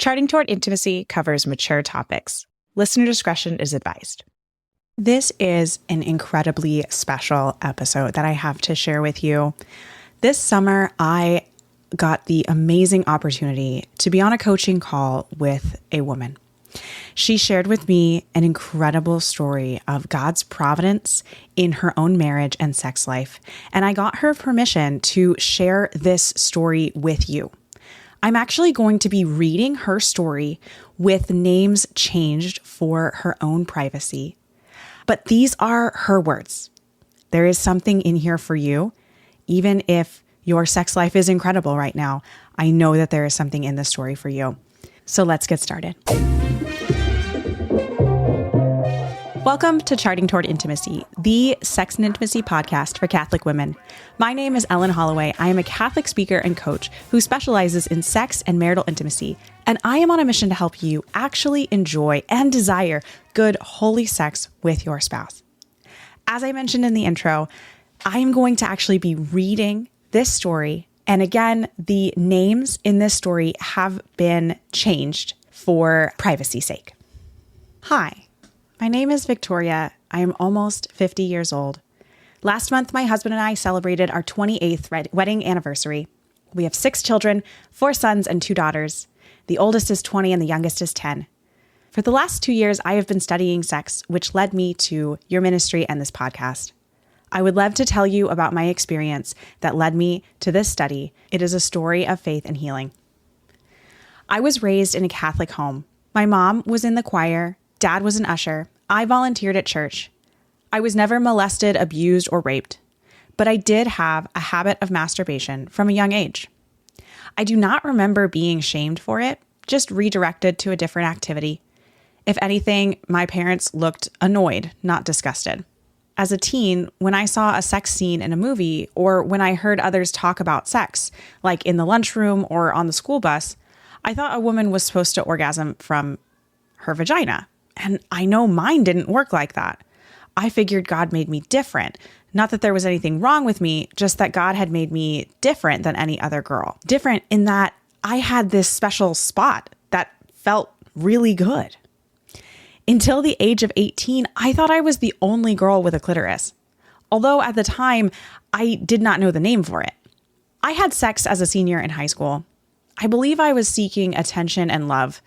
Charting Toward Intimacy covers mature topics. Listener discretion is advised. This is an incredibly special episode that I have to share with you. This summer, I got the amazing opportunity to be on a coaching call with a woman. She shared with me an incredible story of God's providence in her own marriage and sex life, and I got her permission to share this story with you. I'm actually going to be reading her story with names changed for her own privacy. But these are her words. There is something in here for you. Even if your sex life is incredible right now, I know that there is something in the story for you. So let's get started. Welcome to Charting Toward Intimacy, the sex and intimacy podcast for Catholic women. My name is Ellen Holloway. I am a Catholic speaker and coach who specializes in sex and marital intimacy, and I am on a mission to help you actually enjoy and desire good, holy sex with your spouse. As I mentioned in the intro, I am going to actually be reading this story, and again, the names in this story have been changed for privacy's sake. Hi. My name is Victoria. I am almost 50 years old. Last month, my husband and I celebrated our 28th wedding anniversary. We have 6 children, 4 sons and 2 daughters. The oldest is 20 and the youngest is 10. For the last 2 years, I have been studying sex, which led me to your ministry and this podcast. I would love to tell you about my experience that led me to this study. It is a story of faith and healing. I was raised in a Catholic home. My mom was in the choir. Dad was an usher. I volunteered at church. I was never molested, abused, or raped, but I did have a habit of masturbation from a young age. I do not remember being shamed for it, just redirected to a different activity. If anything, my parents looked annoyed, not disgusted. As a teen, when I saw a sex scene in a movie, or when I heard others talk about sex, like in the lunchroom or on the school bus, I thought a woman was supposed to orgasm from her vagina. And I know mine didn't work like that. I figured God made me different. Not that there was anything wrong with me, just that God had made me different than any other girl. Different in that I had this special spot that felt really good. Until the age of 18, I thought I was the only girl with a clitoris. Although at the time, I did not know the name for it. I had sex as a senior in high school. I believe I was seeking attention and love.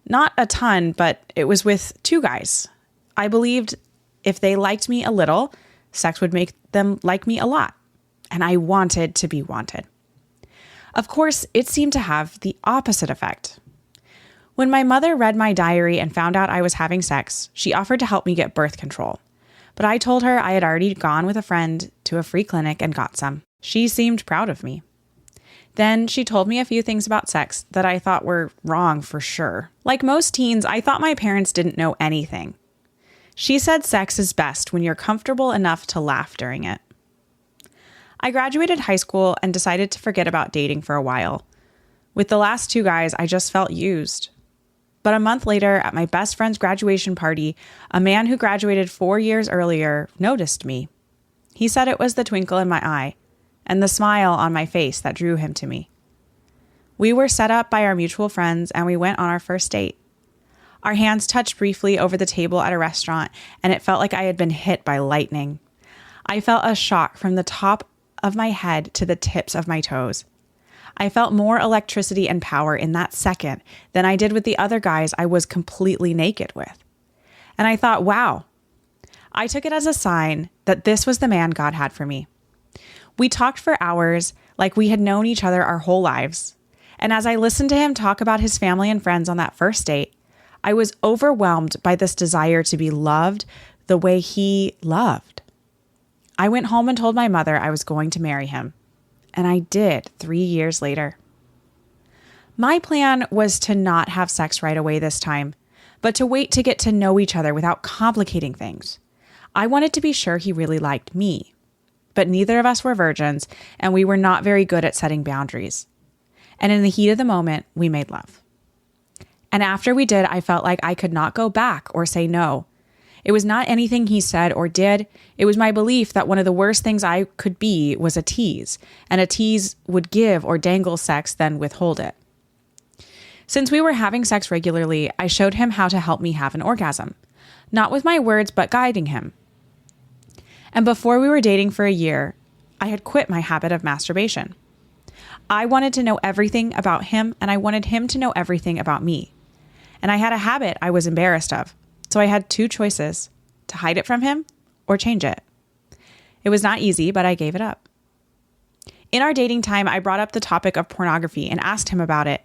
Not a ton, but it was with 2 guys. I believed if they liked me a little, sex would make them like me a lot. And I wanted to be wanted. Of course, it seemed to have the opposite effect. When my mother read my diary and found out I was having sex, she offered to help me get birth control. But I told her I had already gone with a friend to a free clinic and got some. She seemed proud of me. Then she told me a few things about sex that I thought were wrong for sure. Like most teens, I thought my parents didn't know anything. She said sex is best when you're comfortable enough to laugh during it. I graduated high school and decided to forget about dating for a while. With the last 2 guys, I just felt used. But a month later, at my best friend's graduation party, a man who graduated 4 years earlier noticed me. He said it was the twinkle in my eye and the smile on my face that drew him to me. We were set up by our mutual friends and we went on our first date. Our hands touched briefly over the table at a restaurant and it felt like I had been hit by lightning. I felt a shock from the top of my head to the tips of my toes. I felt more electricity and power in that second than I did with the other guys I was completely naked with. And I thought, wow. I took it as a sign that this was the man God had for me. We talked for hours like we had known each other our whole lives. And as I listened to him talk about his family and friends on that first date, I was overwhelmed by this desire to be loved the way he loved. I went home and told my mother I was going to marry him. And I did 3 years later. My plan was to not have sex right away this time, but to wait to get to know each other without complicating things. I wanted to be sure he really liked me. But neither of us were virgins, and we were not very good at setting boundaries. And in the heat of the moment, we made love. And after we did, I felt like I could not go back or say no. It was not anything he said or did. It was my belief that one of the worst things I could be was a tease, and a tease would give or dangle sex, then withhold it. Since we were having sex regularly, I showed him how to help me have an orgasm. Not with my words, but guiding him. And before we were dating for a year, I had quit my habit of masturbation. I wanted to know everything about him, and I wanted him to know everything about me. And I had a habit I was embarrassed of. So I had two choices: to hide it from him or change it. It was not easy, but I gave it up. In our dating time, I brought up the topic of pornography and asked him about it.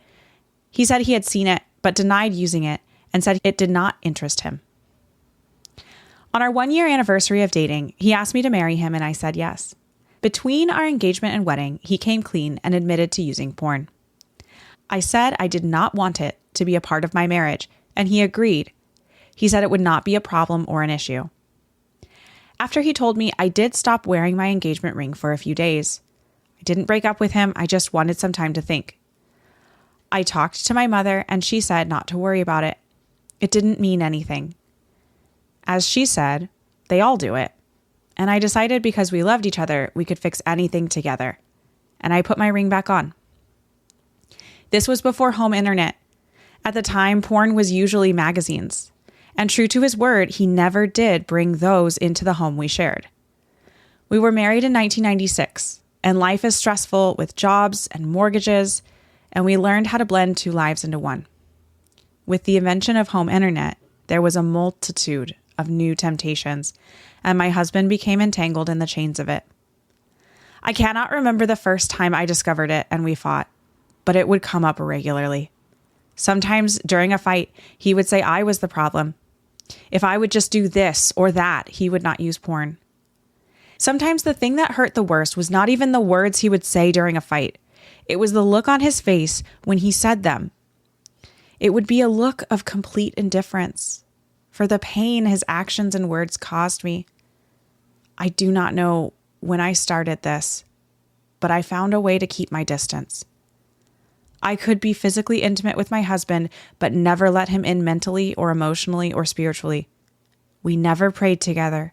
He said he had seen it, but denied using it and said it did not interest him. On our 1-year anniversary of dating, he asked me to marry him, and I said yes. Between our engagement and wedding, he came clean and admitted to using porn. I said I did not want it to be a part of my marriage, and he agreed. He said it would not be a problem or an issue. After he told me, I did stop wearing my engagement ring for a few days. I didn't break up with him, I just wanted some time to think. I talked to my mother, and she said not to worry about it. It didn't mean anything. As she said, they all do it. And I decided because we loved each other, we could fix anything together. And I put my ring back on. This was before home internet. At the time, porn was usually magazines. And true to his word, he never did bring those into the home we shared. We were married in 1996, and life is stressful with jobs and mortgages, and we learned how to blend two lives into one. With the invention of home internet, there was a multitude of new temptations, and my husband became entangled in the chains of it. I cannot remember the first time I discovered it and we fought, but it would come up regularly. Sometimes during a fight, he would say I was the problem. If I would just do this or that, he would not use porn. Sometimes the thing that hurt the worst was not even the words he would say during a fight. It was the look on his face when he said them. It would be a look of complete indifference for the pain his actions and words caused me. I do not know when I started this, but I found a way to keep my distance. I could be physically intimate with my husband, but never let him in mentally or emotionally or spiritually. We never prayed together.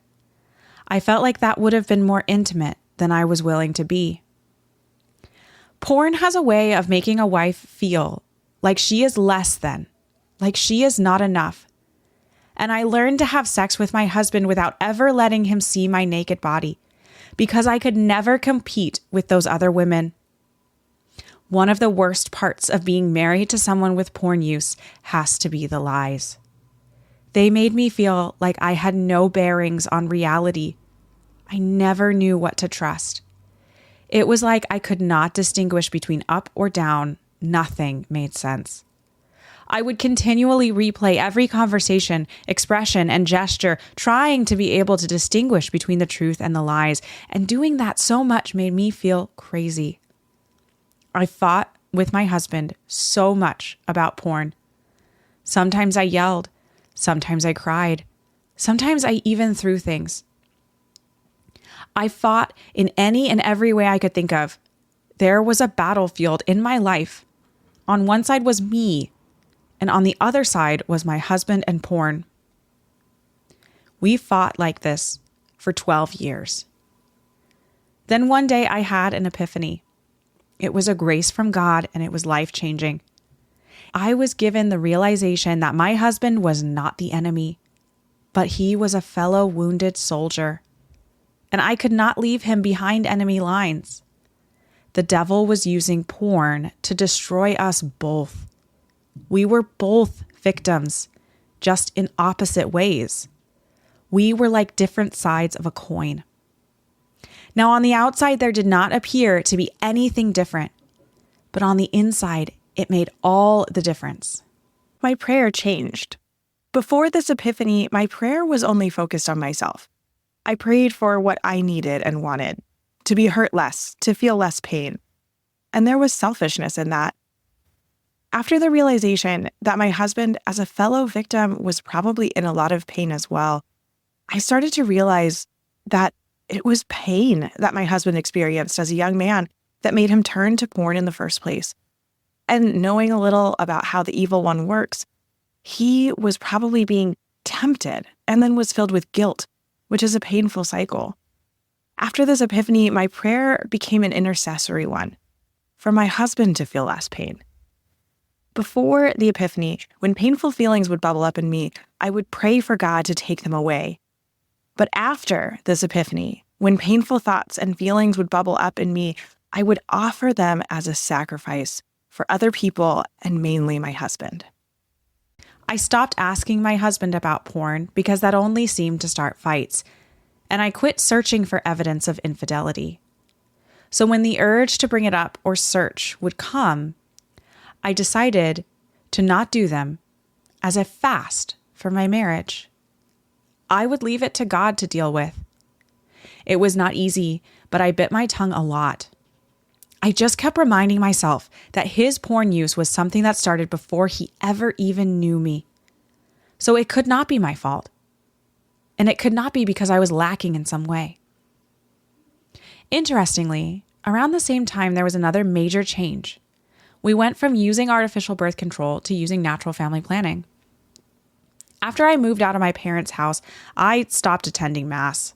I felt like that would have been more intimate than I was willing to be. Porn has a way of making a wife feel like she is less than, like she is not enough. And I learned to have sex with my husband without ever letting him see my naked body, because I could never compete with those other women. One of the worst parts of being married to someone with porn use has to be the lies. They made me feel like I had no bearings on reality. I never knew what to trust. It was like I could not distinguish between up or down. Nothing made sense. I would continually replay every conversation, expression, and gesture, trying to be able to distinguish between the truth and the lies, and doing that so much made me feel crazy. I fought with my husband so much about porn. Sometimes I yelled. Sometimes I cried. Sometimes I even threw things. I fought in any and every way I could think of. There was a battlefield in my life. On one side was me, and on the other side was my husband and porn. We fought like this for 12 years. Then one day I had an epiphany. It was a grace from God, and it was life-changing. I was given the realization that my husband was not the enemy, but he was a fellow wounded soldier, and I could not leave him behind enemy lines. The devil was using porn to destroy us both. We were both victims, just in opposite ways. We were like different sides of a coin. Now, on the outside, there did not appear to be anything different, but on the inside, it made all the difference. My prayer changed. Before this epiphany, my prayer was only focused on myself. I prayed for what I needed and wanted, to be hurt less, to feel less pain. And there was selfishness in that. After the realization that my husband, as a fellow victim, was probably in a lot of pain as well, I started to realize that it was pain that my husband experienced as a young man that made him turn to porn in the first place. And knowing a little about how the evil one works, he was probably being tempted and then was filled with guilt, which is a painful cycle. After this epiphany, my prayer became an intercessory one for my husband to feel less pain. Before the epiphany, when painful feelings would bubble up in me, I would pray for God to take them away. But after this epiphany, when painful thoughts and feelings would bubble up in me, I would offer them as a sacrifice for other people and mainly my husband. I stopped asking my husband about porn because that only seemed to start fights, and I quit searching for evidence of infidelity. So when the urge to bring it up or search would come, I decided to not do them as a fast for my marriage. I would leave it to God to deal with. It was not easy, but I bit my tongue a lot. I just kept reminding myself that his porn use was something that started before he ever even knew me. So it could not be my fault. And it could not be because I was lacking in some way. Interestingly, around the same time, there was another major change. We went from using artificial birth control to using natural family planning. After I moved out of my parents' house, I stopped attending Mass.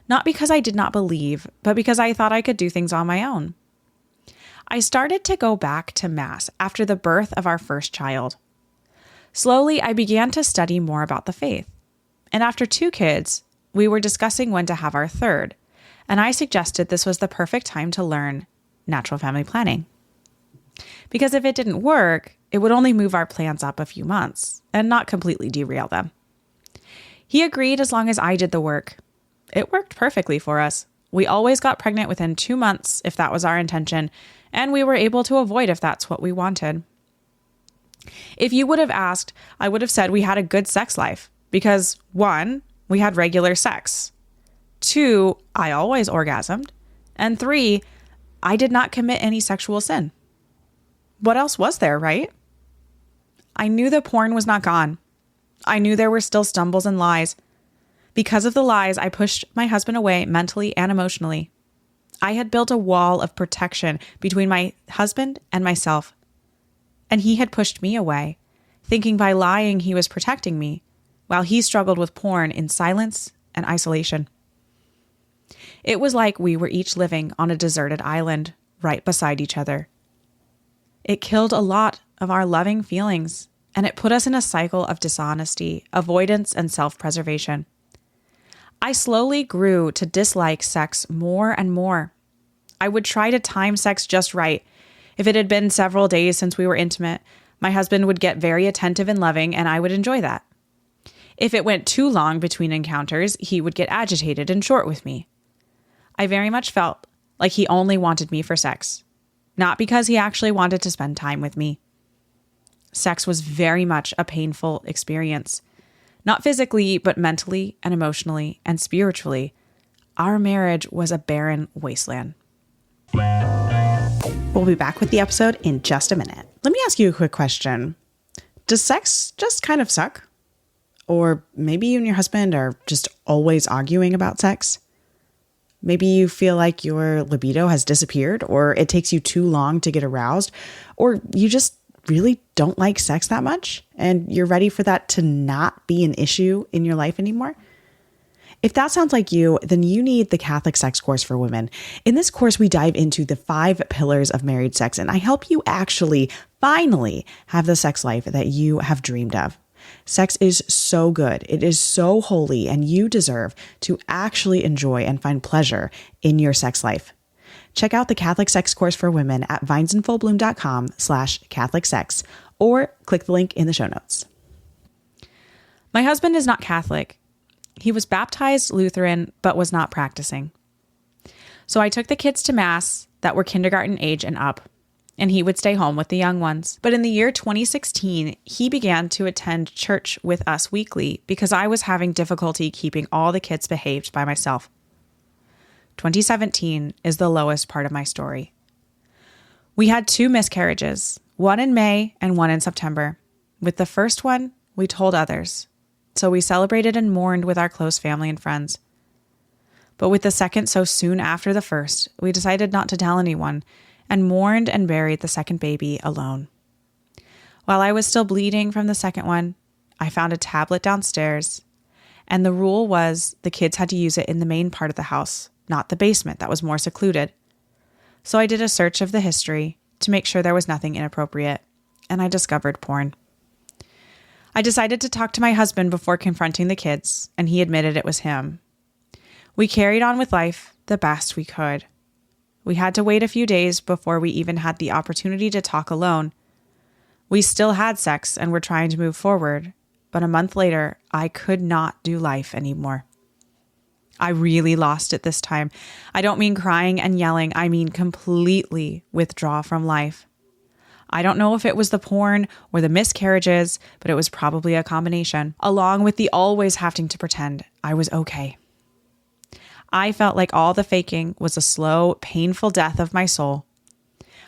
Not because I did not believe, but because I thought I could do things on my own. I started to go back to Mass after the birth of our first child. Slowly, I began to study more about the faith. And after 2 kids, we were discussing when to have our third, and I suggested this was the perfect time to learn natural family planning. Because if it didn't work, it would only move our plans up a few months and not completely derail them. He agreed as long as I did the work. It worked perfectly for us. We always got pregnant within 2 months if that was our intention, and we were able to avoid if that's what we wanted. If you would have asked, I would have said we had a good sex life because 1, we had regular sex. 2, I always orgasmed. And 3, I did not commit any sexual sin. What else was there, right? I knew the porn was not gone. I knew there were still stumbles and lies. Because of the lies, I pushed my husband away mentally and emotionally. I had built a wall of protection between my husband and myself. And he had pushed me away, thinking by lying he was protecting me, while he struggled with porn in silence and isolation. It was like we were each living on a deserted island, right beside each other. It killed a lot of our loving feelings, and it put us in a cycle of dishonesty, avoidance, and self-preservation. I slowly grew to dislike sex more and more. I would try to time sex just right. If it had been several days since we were intimate, my husband would get very attentive and loving, and I would enjoy that. If it went too long between encounters, he would get agitated and short with me. I very much felt like he only wanted me for sex, not because he actually wanted to spend time with me. Sex was very much a painful experience, not physically, but mentally and emotionally and spiritually. Our marriage was a barren wasteland. We'll be back with the episode in just a minute. Let me ask you a quick question. Does sex just kind of suck? Or maybe you and your husband are just always arguing about sex? Maybe you feel like your libido has disappeared, or it takes you too long to get aroused, or you just really don't like sex that much and you're ready for that to not be an issue in your life anymore. If that sounds like you, then you need the Catholic Sex Course for Women. In this course, we dive into the 5 pillars of married sex, and I help you actually finally have the sex life that you have dreamed of. Sex is so good. It is so holy, and you deserve to actually enjoy and find pleasure in your sex life. Check out the Catholic Sex Course for Women at vinesinfullbloom.com/Catholic sex, or click the link in the show notes. My husband is not Catholic. He was baptized Lutheran, but was not practicing. So I took the kids to Mass that were kindergarten age and up, and he would stay home with the young ones. But in the year 2016, he began to attend church with us weekly because I was having difficulty keeping all the kids behaved by myself. 2017 is the lowest part of my story. We had 2 miscarriages, one in May and one in September. With the first one, we told others. So we celebrated and mourned with our close family and friends. But with the second so soon after the first, we decided not to tell anyone and mourned and buried the second baby alone. While I was still bleeding from the second one, I found a tablet downstairs, and the rule was the kids had to use it in the main part of the house, not the basement that was more secluded. So I did a search of the history to make sure there was nothing inappropriate, and I discovered porn. I decided to talk to my husband before confronting the kids, and he admitted it was him. We carried on with life the best we could. We had to wait a few days before we even had the opportunity to talk alone. We still had sex and were trying to move forward, but a month later, I could not do life anymore. I really lost it this time. I don't mean crying and yelling. I mean completely withdraw from life. I don't know if it was the porn or the miscarriages, but it was probably a combination, along with the always having to pretend I was okay. I felt like all the faking was a slow, painful death of my soul.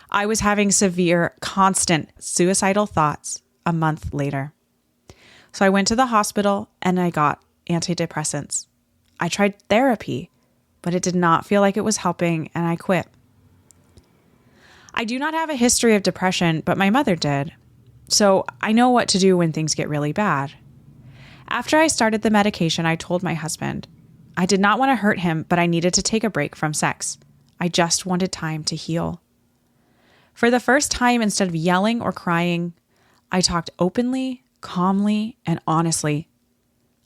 I was having severe, constant suicidal thoughts a month later. So I went to the hospital and I got antidepressants. I tried therapy, but it did not feel like it was helping, and I quit. I do not have a history of depression, but my mother did. So I know what to do when things get really bad. After I started the medication, I told my husband. I did not want to hurt him, but I needed to take a break from sex. I just wanted time to heal. For the first time, instead of yelling or crying, I talked openly, calmly, and honestly.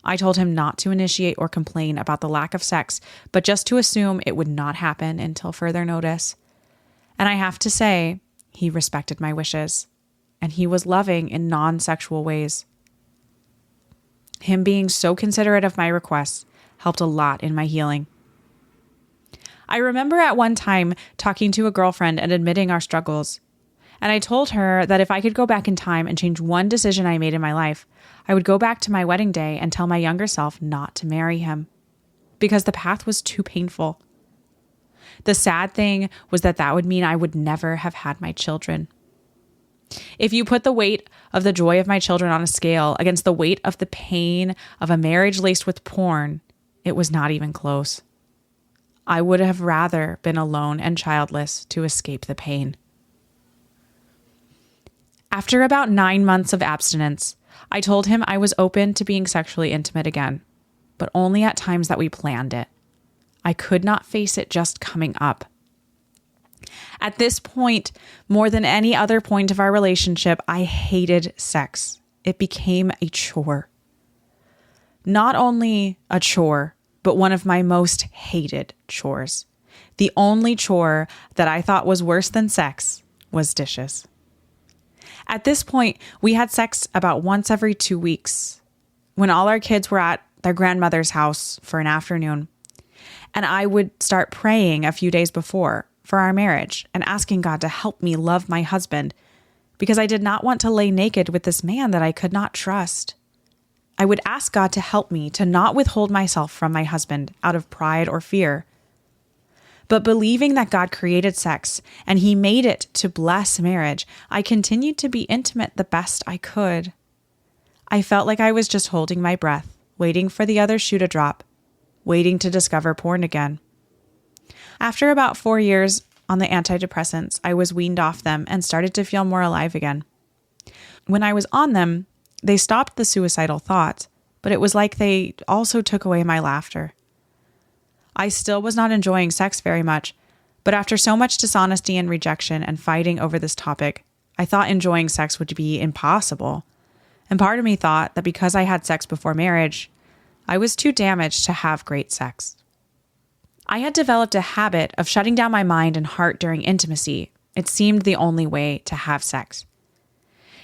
I told him not to initiate or complain about the lack of sex, but just to assume it would not happen until further notice. And I have to say, he respected my wishes, and he was loving in non-sexual ways. Him being so considerate of my requests helped a lot in my healing. I remember at one time talking to a girlfriend and admitting our struggles. And I told her that if I could go back in time and change one decision I made in my life, I would go back to my wedding day and tell my younger self not to marry him, because the path was too painful. The sad thing was that would mean I would never have had my children. If you put the weight of the joy of my children on a scale against the weight of the pain of a marriage laced with porn, it was not even close. I would have rather been alone and childless to escape the pain. After about 9 months of abstinence, I told him I was open to being sexually intimate again, but only at times that we planned it. I could not face it just coming up. At this point, more than any other point of our relationship, I hated sex. It became a chore. Not only a chore, but one of my most hated chores. The only chore that I thought was worse than sex was dishes. At this point, we had sex about once every 2 weeks, when all our kids were at their grandmother's house for an afternoon. And I would start praying a few days before for our marriage and asking God to help me love my husband, because I did not want to lay naked with this man that I could not trust. I would ask God to help me to not withhold myself from my husband out of pride or fear. But believing that God created sex and he made it to bless marriage, I continued to be intimate the best I could. I felt like I was just holding my breath, waiting for the other shoe to drop, waiting to discover porn again. After about 4 years on the antidepressants, I was weaned off them and started to feel more alive again. When I was on them, they stopped the suicidal thoughts, but it was like they also took away my laughter. I still was not enjoying sex very much, but after so much dishonesty and rejection and fighting over this topic, I thought enjoying sex would be impossible. And part of me thought that because I had sex before marriage, I was too damaged to have great sex. I had developed a habit of shutting down my mind and heart during intimacy. It seemed the only way to have sex.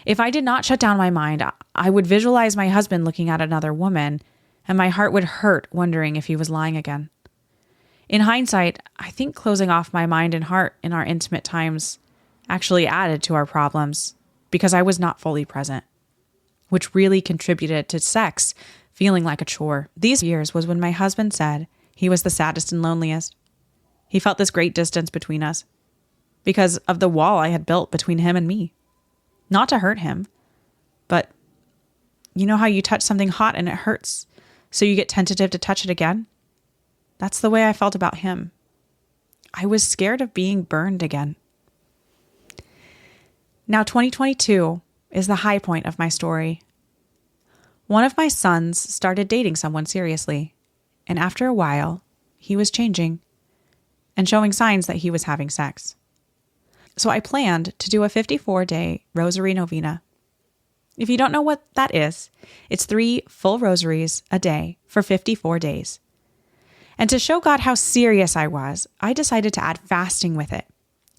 If I did not shut down my mind, I would visualize my husband looking at another woman, and my heart would hurt wondering if he was lying again. In hindsight, I think closing off my mind and heart in our intimate times actually added to our problems because I was not fully present, which really contributed to sex feeling like a chore. These years was when my husband said he was the saddest and loneliest. He felt this great distance between us because of the wall I had built between him and me. Not to hurt him, but you know how you touch something hot and it hurts, so you get tentative to touch it again? That's the way I felt about him. I was scared of being burned again. Now, 2022 is the high point of my story. One of my sons started dating someone seriously, and after a while, he was changing and showing signs that he was having sex. So I planned to do a 54-day rosary novena. If you don't know what that is, it's 3 full rosaries a day for 54 days. And to show God how serious I was, I decided to add fasting with it.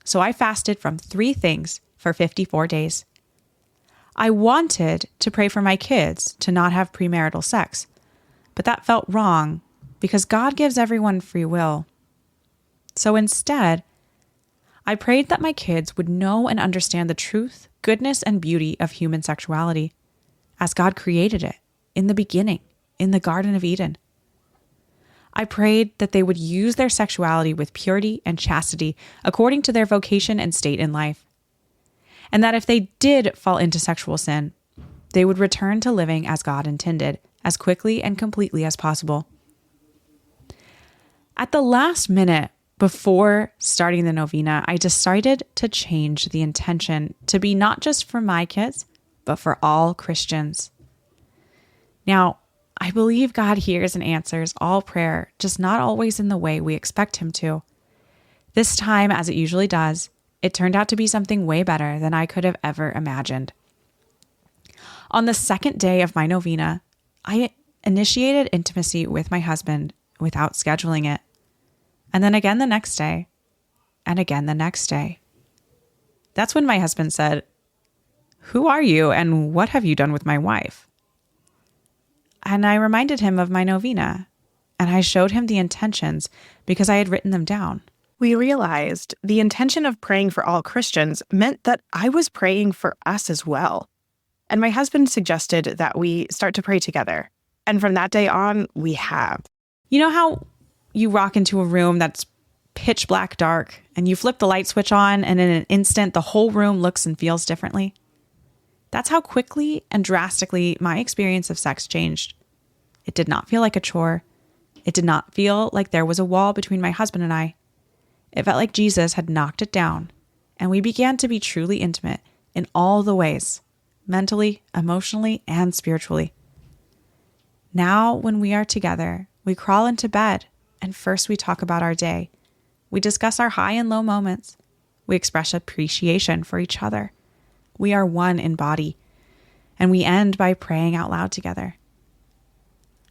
So I fasted from 3 things for 54 days. I wanted to pray for my kids to not have premarital sex, but that felt wrong because God gives everyone free will. So instead, I prayed that my kids would know and understand the truth, goodness, and beauty of human sexuality as God created it in the beginning, in the Garden of Eden. I prayed that they would use their sexuality with purity and chastity according to their vocation and state in life. And that if they did fall into sexual sin, they would return to living as God intended, as quickly and completely as possible. At the last minute, before starting the novena, I decided to change the intention to be not just for my kids, but for all Christians. Now, I believe God hears and answers all prayer, just not always in the way we expect him to. This time, as it usually does, it turned out to be something way better than I could have ever imagined. On the second day of my novena, I initiated intimacy with my husband without scheduling it. And then again the next day, and again the next day. That's when my husband said, "Who are you and what have you done with my wife?" And I reminded him of my novena, and I showed him the intentions because I had written them down. We realized the intention of praying for all Christians meant that I was praying for us as well. And my husband suggested that we start to pray together. And from that day on, we have. You know how you walk into a room that's pitch black dark and you flip the light switch on and in an instant the whole room looks and feels differently? That's how quickly and drastically my experience of sex changed. It did not feel like a chore. It did not feel like there was a wall between my husband and I. It felt like Jesus had knocked it down, and we began to be truly intimate in all the ways, mentally, emotionally, and spiritually. Now, when we are together, we crawl into bed, and first we talk about our day. We discuss our high and low moments. We express appreciation for each other. We are one in body, and we end by praying out loud together.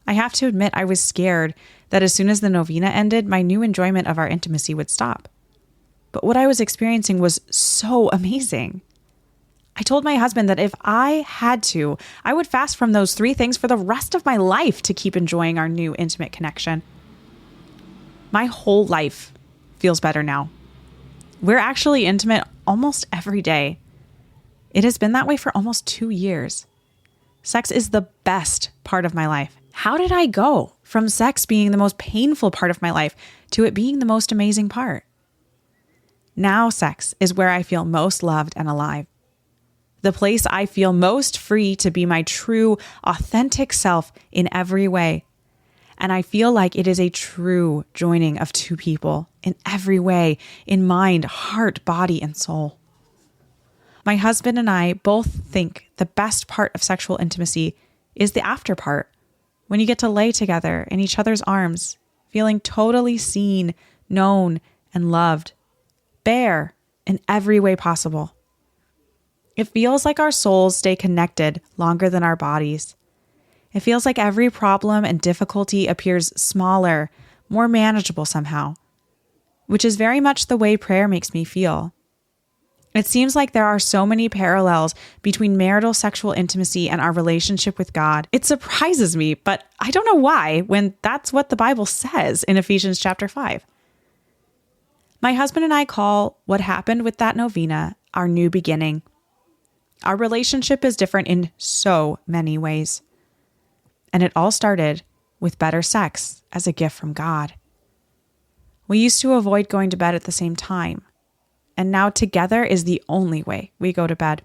I have to admit I was scared that as soon as the novena ended, my new enjoyment of our intimacy would stop. But what I was experiencing was so amazing. I told my husband that if I had to, I would fast from those 3 things for the rest of my life to keep enjoying our new intimate connection. My whole life feels better now. We're actually intimate almost every day. It has been that way for almost 2 years. Sex is the best part of my life. How did I go from sex being the most painful part of my life to it being the most amazing part? Now sex is where I feel most loved and alive. The place I feel most free to be my true, authentic self in every way. And I feel like it is a true joining of 2 people in every way, in mind, heart, body, and soul. My husband and I both think the best part of sexual intimacy is the after part, when you get to lay together in each other's arms, feeling totally seen, known, and loved, bare in every way possible. It feels like our souls stay connected longer than our bodies. It feels like every problem and difficulty appears smaller, more manageable somehow, which is very much the way prayer makes me feel. It seems like there are so many parallels between marital sexual intimacy and our relationship with God. It surprises me, but I don't know why when that's what the Bible says in Ephesians chapter 5. My husband and I call what happened with that novena our new beginning. Our relationship is different in so many ways. And it all started with better sex as a gift from God. We used to avoid going to bed at the same time. And now together is the only way we go to bed.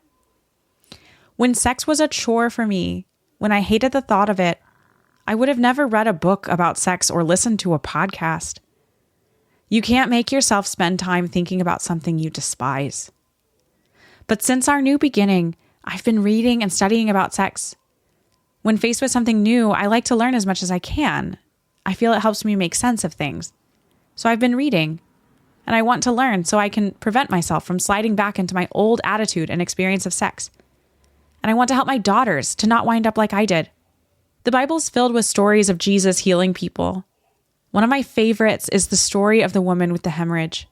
When sex was a chore for me, when I hated the thought of it, I would have never read a book about sex or listened to a podcast. You can't make yourself spend time thinking about something you despise. But since our new beginning, I've been reading and studying about sex. When faced with something new, I like to learn as much as I can. I feel it helps me make sense of things. So I've been reading. And I want to learn so I can prevent myself from sliding back into my old attitude and experience of sex. And I want to help my daughters to not wind up like I did. The Bible's filled with stories of Jesus healing people. One of my favorites is the story of the woman with the hemorrhage.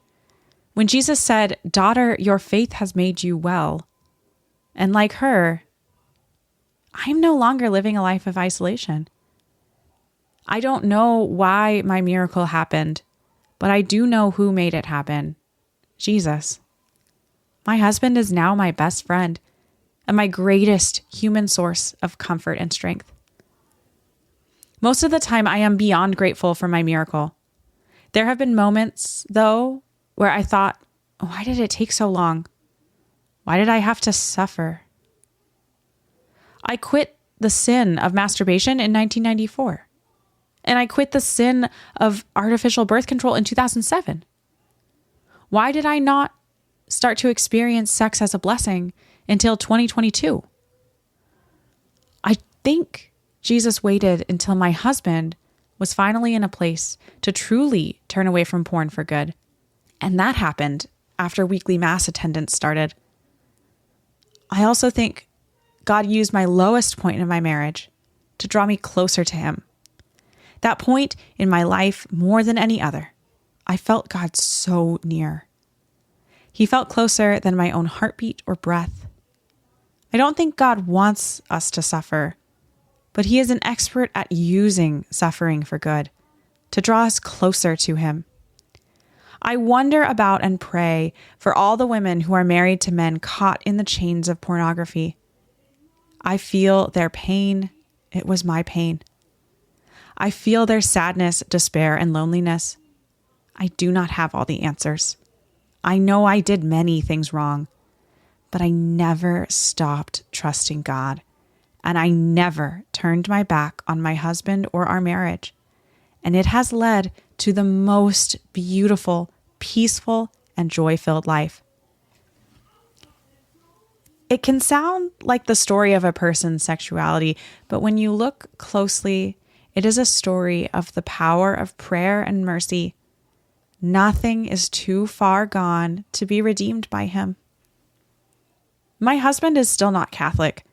When Jesus said, "Daughter, your faith has made you well." And like her, I'm no longer living a life of isolation. I don't know why my miracle happened, but I do know who made it happen. Jesus. My husband is now my best friend and my greatest human source of comfort and strength. Most of the time, I am beyond grateful for my miracle. There have been moments, though, where I thought, why did it take so long? Why did I have to suffer? I quit the sin of masturbation in 1994. And I quit the sin of artificial birth control in 2007. Why did I not start to experience sex as a blessing until 2022? I think Jesus waited until my husband was finally in a place to truly turn away from porn for good. And that happened after weekly mass attendance started. I also think God used my lowest point in my marriage to draw me closer to him. That point in my life, more than any other, I felt God so near. He felt closer than my own heartbeat or breath. I don't think God wants us to suffer, but he is an expert at using suffering for good, to draw us closer to him. I wonder about and pray for all the women who are married to men caught in the chains of pornography. I feel their pain. It was my pain. I feel their sadness, despair, and loneliness. I do not have all the answers. I know I did many things wrong, but I never stopped trusting God, and I never turned my back on my husband or our marriage. And it has led to the most beautiful, peaceful, and joy-filled life. It can sound like the story of a person's sexuality, but when you look closely, it is a story of the power of prayer and mercy. Nothing is too far gone to be redeemed by him. My husband is still not Catholic.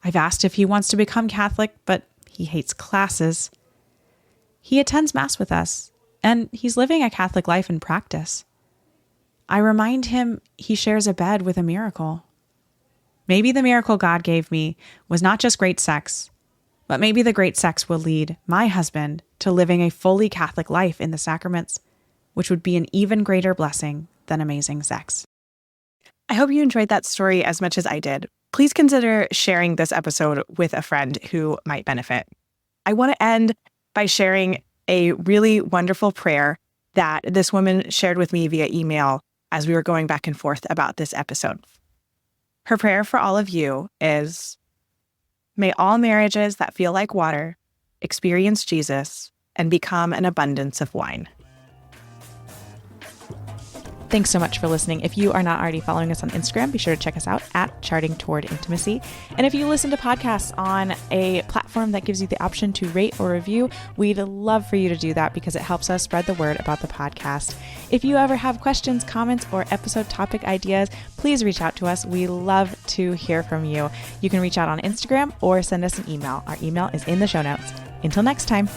I've asked if he wants to become Catholic, but he hates classes. He attends Mass with us, and he's living a Catholic life in practice. I remind him he shares a bed with a miracle. Maybe the miracle God gave me was not just great sex, but maybe the great sex will lead my husband to living a fully Catholic life in the sacraments, which would be an even greater blessing than amazing sex. I hope you enjoyed that story as much as I did. Please consider sharing this episode with a friend who might benefit. I want to end by sharing a really wonderful prayer that this woman shared with me via email as we were going back and forth about this episode. Her prayer for all of you is, may all marriages that feel like water experience Jesus and become an abundance of wine. Thanks so much for listening. If you are not already following us on Instagram, be sure to check us out at Charting Toward Intimacy. And if you listen to podcasts on a platform that gives you the option to rate or review, we'd love for you to do that because it helps us spread the word about the podcast. If you ever have questions, comments, or episode topic ideas, please reach out to us. We love to hear from you. You can reach out on Instagram or send us an email. Our email is in the show notes. Until next time.